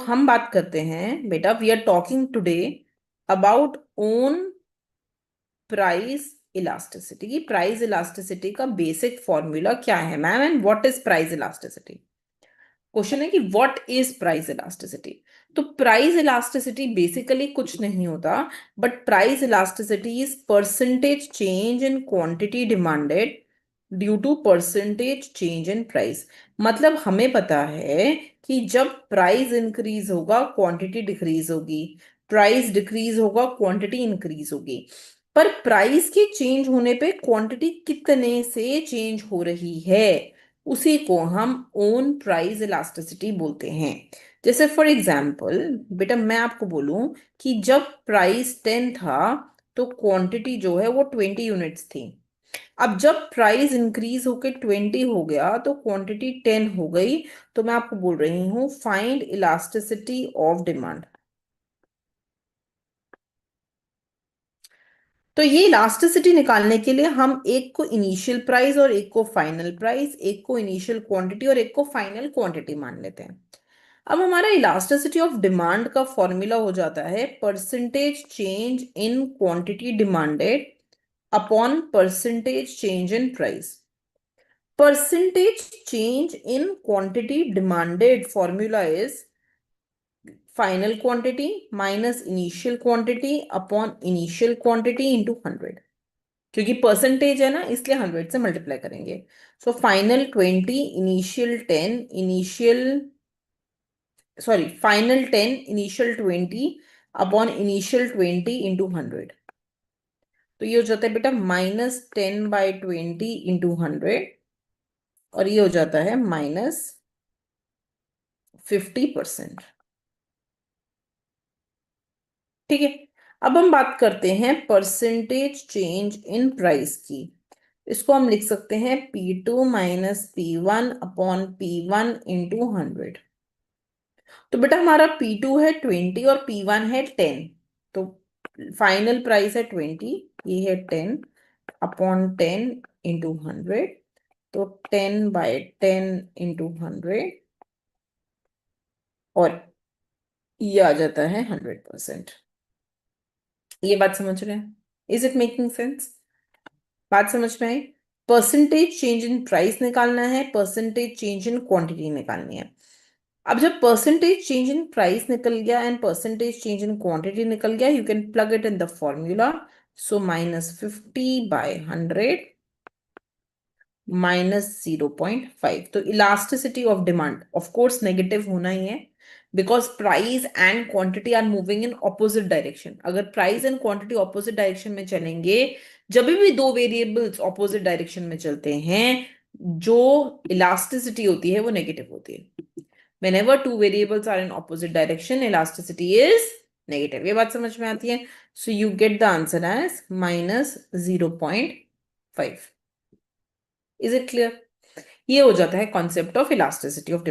हम बात करते हैं बेटा, we are talking today about on price elasticity. की प्राइस इलास्टिसिटी का बेसिक फॉर्मूला क्या है ma'am, and what is price elasticity. Question है कि व्हाट इज प्राइस इलास्टिसिटी। तो प्राइस इलास्टिसिटी बेसिकली कुछ नहीं होता, but price elasticity is percentage change in quantity demanded due to percentage change in price. मतलब हमें पता है कि जब प्राइस इंक्रीज होगा क्वांटिटी डिक्रीज होगी, प्राइस डिक्रीज होगा क्वांटिटी इंक्रीज होगी। पर प्राइस के चेंज होने पे क्वांटिटी कितने से चेंज हो रही है, उसी को हम ओन प्राइस इलास्टिसिटी बोलते हैं। जैसे फॉर एग्जाम्पल बेटा, मैं आपको बोलूं कि जब प्राइस 10 था तो क्वांटिटी जो है वो 20 यूनिट्स थी। अब जब प्राइस इंक्रीज होके 20 हो गया तो क्वांटिटी 10 हो गई। तो मैं आपको बोल रही हूँ फाइंड इलास्टिसिटी ऑफ डिमांड। तो ये इलास्टिसिटी निकालने के लिए हम एक को इनिशियल प्राइस और एक को फाइनल प्राइस, एक को इनिशियल क्वांटिटी और एक को फाइनल क्वांटिटी मान लेते हैं। अब हमारा इलास्टिसिटी ऑफ डिमांड का फॉर्मूला हो जाता है percentage change in quantity demanded upon percentage change in price. Percentage change in quantity demanded formula is final quantity minus initial quantity upon initial quantity into 100। क्योंकि परसेंटेज है ना, इसलिए 100 से multiply करेंगे। So final 20 initial 10 initial, sorry final 10 initial 20 upon initial 20 into 100। तो ये हो जाता है बेटा -10/20 इंटू 100, और ये हो जाता है -50%। ठीक है। अब हम बात करते हैं परसेंटेज चेंज इन प्राइस की। इसको हम लिख सकते हैं P2 minus P1 upon P1 into 100। तो बेटा हमारा P2 है 20 और P1 है 10। तो फाइनल प्राइस है 20, ये है 10 अपॉन 10 इंटू 100। तो 10/10 इंटू 100, और ये आ जाता है 100%। ये बात समझ रहे हैं? Is it making sense? बात समझ में आई? परसेंटेज चेंज इन प्राइस निकालना है, परसेंटेज चेंज इन क्वांटिटी निकालनी है। अब जब परसेंटेज चेंज इन प्राइस निकल गया and percentage change in quantity निकल गया, you can plug it in the formula. So -50/100 -0.5। तो elasticity of demand of course negative होना ही है, because price and quantity are moving in opposite direction. अगर price and quantity opposite direction में चलेंगे, जब भी दो वेरिएबल्स ऑपोजिट डायरेक्शन में चलते हैं, जो इलास्टिसिटी होती है वो नेगेटिव होती है। whenever two variables are in opposite direction, elasticity is negative। ये बात समझ में आती है? so you get the answer as -0.5। is it clear? ये हो जाता है concept of elasticity of demand.